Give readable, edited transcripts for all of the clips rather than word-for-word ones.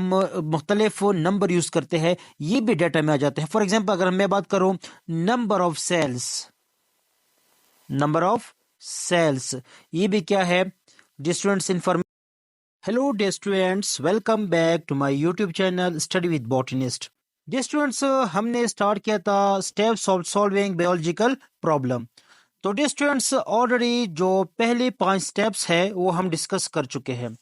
हम मुख्तलिफ number use करते हैं, ये भी डाटा में आ जाते हैं। फॉर एग्जाम्पल अगर मैं बात करूं number of cells, number of cells, ये भी क्या है, distance information. Hello dear students, welcome back to my YouTube channel study with botanist. Dear students, हमने स्टार्ट किया था steps of solving biological problem. तो डियर स्टूडेंट्स, ऑलरेडी जो पहले 5 स्टेप्स है वो हम डिस्कस कर चुके हैं।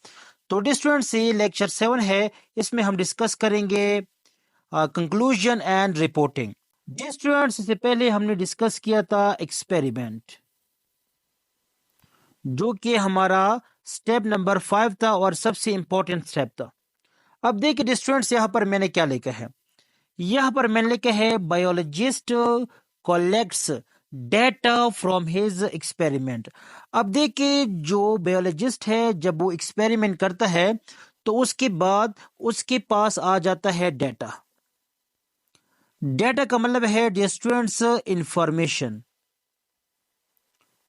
तो डियर स्टूडेंट्स, ये लेक्चर 7 है, इसमें हम डिस्कस करेंगे conclusion and reporting. Dear students, इससे पहले हमने डिस्कस किया था एक्सपेरिमेंट, जो कि हमारा स्टेप नंबर 5 था और सबसे इंपॉर्टेंट स्टेप था। अब देखिए डियर स्टूडेंट्स, यहाँ पर मैंने क्या लिखा है, यहाँ पर मैंने लिखा है biologist collects data from his experiment. अब देखिए जो बायोलॉजिस्ट है जब वो एक्सपेरिमेंट करता है तो उसके बाद उसके पास आ जाता है डेटा। डेटा का मतलब है डियर स्टूडेंट्स इंफॉर्मेशन।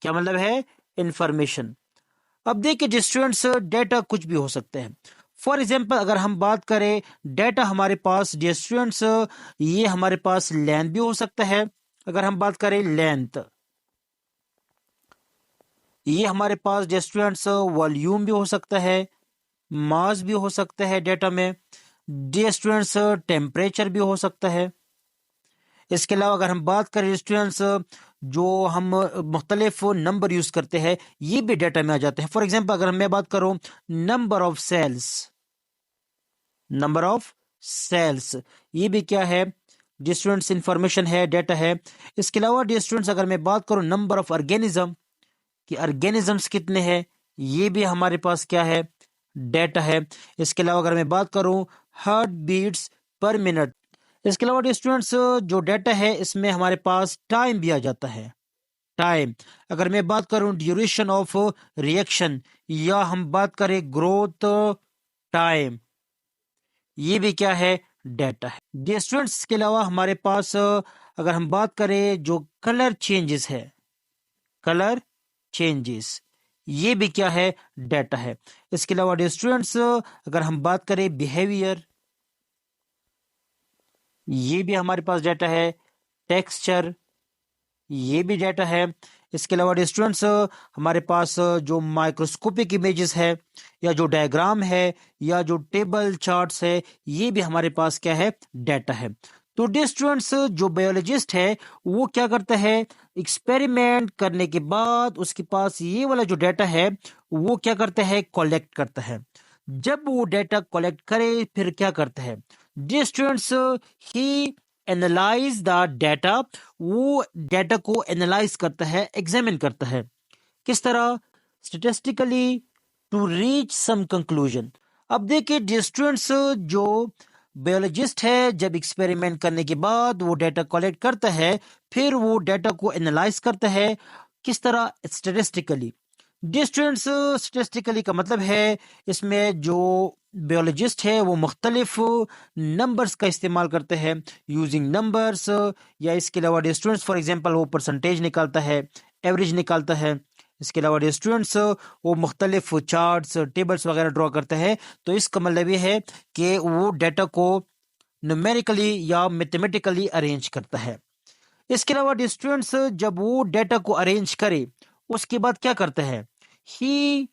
क्या मतलब है? इंफॉर्मेशन। अब देखिए डियर स्टूडेंट्स, डेटा कुछ भी हो सकते हैं। फॉर एग्जाम्पल अगर हम बात करें डेटा हमारे पास डियर स्टूडेंट्स, ये हमारे पास लेंथ भी हो सकता है। अगर हम बात करें लेंथ, ये हमारे पास डियर स्टूडेंट्स वॉल्यूम भी हो सकता है, मास भी हो सकता है डेटा में। डियर स्टूडेंट्स टेम्परेचर भी हो सकता है। इसके अलावा अगर हम बात करें स्टूडेंट्स, जो हम मुख्तलिफ नंबर यूज करते हैं, ये भी डेटा में आ जाते हैं। फॉर एग्जाम्पल अगर मैं बात करूं number of cells, number of cells, ये भी क्या है डियर स्टूडेंट्स, इंफॉर्मेशन है, डेटा है। इसके अलावा डियर स्टूडेंट्स अगर मैं बात करूं नंबर ऑफ ऑर्गेनिज्म, कि ऑर्गेनिजम्स कितने हैं, ये भी हमारे पास क्या है, डेटा है। इसके अलावा अगर मैं बात करूं हार्ट बीट्स पर मिनट, इसके अलावा डियर स्टूडेंट्स जो डेटा है इसमें हमारे पास टाइम भी आ जाता है, टाइम। अगर मैं बात करूं ड्यूरेशन ऑफ रिएक्शन, या हम बात करें ग्रोथ टाइम, ये भी क्या है, डेटा है। डियर स्टूडेंट्स के अलावा हमारे पास अगर हम बात करें जो कलर चेंजेस है, कलर चेंजेस, ये भी क्या है, डेटा है। इसके अलावा डियर स्टूडेंट्स अगर हम बात करें बिहेवियर, ये भी हमारे पास डेटा है। टेक्सचर, ये भी डेटा है। इसके अलावा डियर स्टूडेंट्स हमारे पास जो माइक्रोस्कोपिक इमेजेस है, या जो डायग्राम है, या जो टेबल चार्ट्स है, ये भी हमारे पास क्या है, डेटा है। तो डियर स्टूडेंट्स जो बायोलॉजिस्ट है वो क्या करता है, एक्सपेरिमेंट करने के बाद उसके पास ये वाला जो डेटा है वो क्या करता है, कलेक्ट करता है। जब वो डेटा कलेक्ट करे फिर क्या करता है, dear students he analyse the data, वो डेटा को एनालाइज करता है, एग्जामिन करता है। किस तरह? Statistically to reach some conclusion. अब देखिए डियर स्टूडेंट्स जो बायोलॉजिस्ट है जब एक्सपेरिमेंट करने के बाद वो डेटा कलेक्ट करता है, फिर वो डेटा को एनालाइज करता है। किस तरह? स्टेटिस्टिकली। डियर स्टूडेंट्स स्टेटिस्टिकली का मतलब है इसमें जो बायोलॉजिस्ट है वो मुख्तलिफ नंबर्स का इस्तेमाल करते हैं, यूजिंग नंबर्स। या इसके अलावा डियर स्टूडेंट्स फॉर एग्जांपल वो परसेंटेज निकालता है, एवरेज निकालता है। इसके अलावा डियर स्टूडेंट्स वो मुख्तलिफ चार्ट्स, टेबल्स वगैरह ड्रॉ करते हैं। तो इसका मतलब ये है कि वो डेटा को न्यूमेरिकली या मैथमेटिकली अरेंज करता है। इसके अलावा डियर स्टूडेंट्स जब वो डेटा को अरेंज करे उसके बाद क्या करता है, ही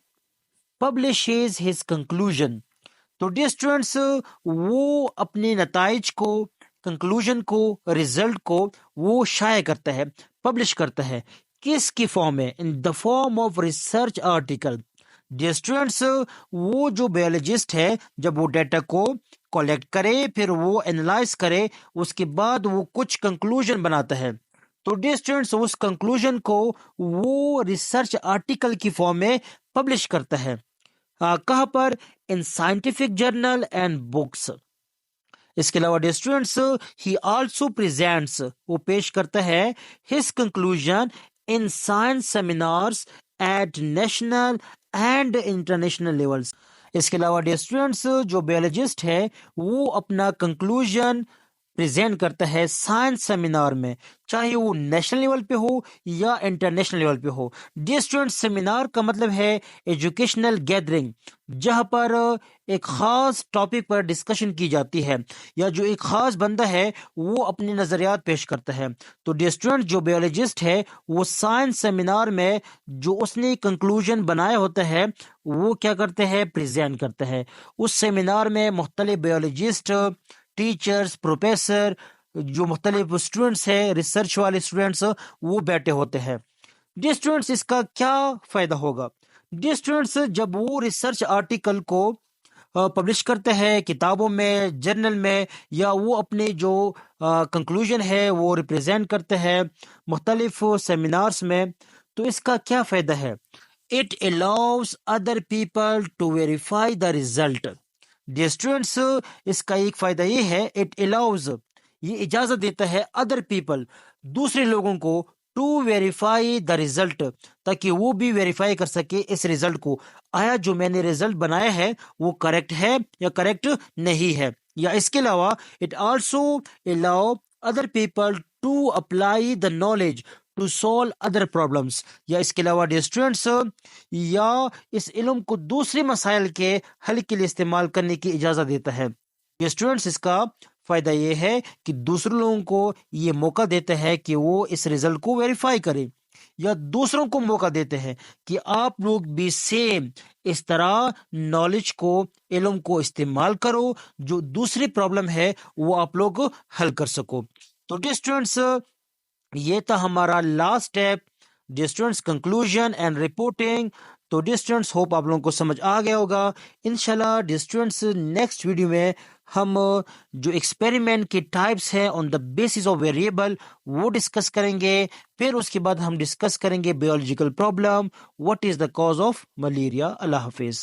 पब्लिशेज हिज कंक्लूजन। तो डियर स्टूडेंट्स वो अपने नताइज को, कंक्लूजन को, रिजल्ट को वो शाया करता है, पब्लिश करता है। किसकी फॉर्म में? In the form of research article. Dear students वो जो बायोलॉजिस्ट है जब वो डेटा को कलेक्ट करे, फिर वो एनालाइज करे, उसके बाद वो कुछ कंक्लूजन बनाता है। तो डियर स्टूडेंट्स उस कंक्लूजन को वो रिसर्च आर्टिकल की फॉर्म में पब्लिश करता है। कहाँ पर? In scientific journal and books. इसके अलावा dear students he also presents, वो पेश करता है his conclusion in science seminars at national and international levels. इसके अलावा डियर स्टूडेंट्स जो बायोलॉजिस्ट है वो अपना कंक्लूजन प्रेजेंट करता है साइंस सेमिनार में, चाहे वो नेशनल लेवल पे हो या इंटरनेशनल लेवल पे हो। डियर स्टूडेंट, सेमिनार का मतलब है एजुकेशनल गैदरिंग, जहां पर एक खास टॉपिक पर डिस्कशन की जाती है, या जो एक खास बंदा है वो अपने नजरियात पेश करता है। तो डियर स्टूडेंट, जो बायोलॉजिस्ट है वो साइंस सेमिनार में जो उसने कंक्लूजन बनाया होता है वो क्या करते हैं, प्रेजेंट करते हैं। उस सेमिनार में मुख्तलिफ बायोलॉजिस्ट, टीचर्स, प्रोफेसर, जो मुख्तलिफ स्टूडेंट्स हैं, रिसर्च वाले स्टूडेंट्स, वो बैठे होते हैं। डियर स्टूडेंट्स, इसका क्या फायदा होगा? डियर स्टूडेंट्स, जब वो रिसर्च आर्टिकल को पब्लिश करते हैं किताबों में, जर्नल में, या वो अपने जो कंक्लूजन है वो रिप्रेजेंट करते हैं मुख्तलिफ सेमिनार्स में, तो इसका क्या फायदा है? It allows other people to verify the result. Dear students, इसका एक फायदा ये है, इट अलाउज, ये इजाजत देता है अदर पीपल, दूसरे लोगों को, टू वेरीफाई द रिजल्ट, ताकि वो भी वेरीफाई कर सके इस रिजल्ट को, आया जो मैंने रिजल्ट बनाया है वो करेक्ट है या करेक्ट नहीं है। या इसके अलावा it also allow other people to apply the knowledge to solve other problems. या इसके अलावा डियर स्टूडेंट्स, या इस इल्म को दूसरे मसाइल के हल के लिए इस्तेमाल करने की इजाजत देता है। डियर स्टूडेंट्स, इसका फायदा ये है कि दूसरे लोगों को ये मौका देता है कि वो इस रिजल्ट को वेरीफाई करें, या दूसरों को मौका देते हैं कि आप लोग भी सेम इस तरह नॉलेज को, इल्म को इस्तेमाल करो, जो दूसरी प्रॉब्लम है वो आप लोग हल कर सको। तो डियर स्टूडेंट्स, ये था हमारा last step, distance conclusion and reporting. तो डिस्टेंस, होप आप लोगों को समझ आ गया होगा। इंशाल्लाह डिस्टेंस नेक्स्ट वीडियो में हम जो एक्सपेरिमेंट के टाइप्स हैं on the basis of variable वो डिस्कस करेंगे। फिर उसके बाद हम डिस्कस करेंगे biological problem, what is the cause of malaria. Allah Hafiz.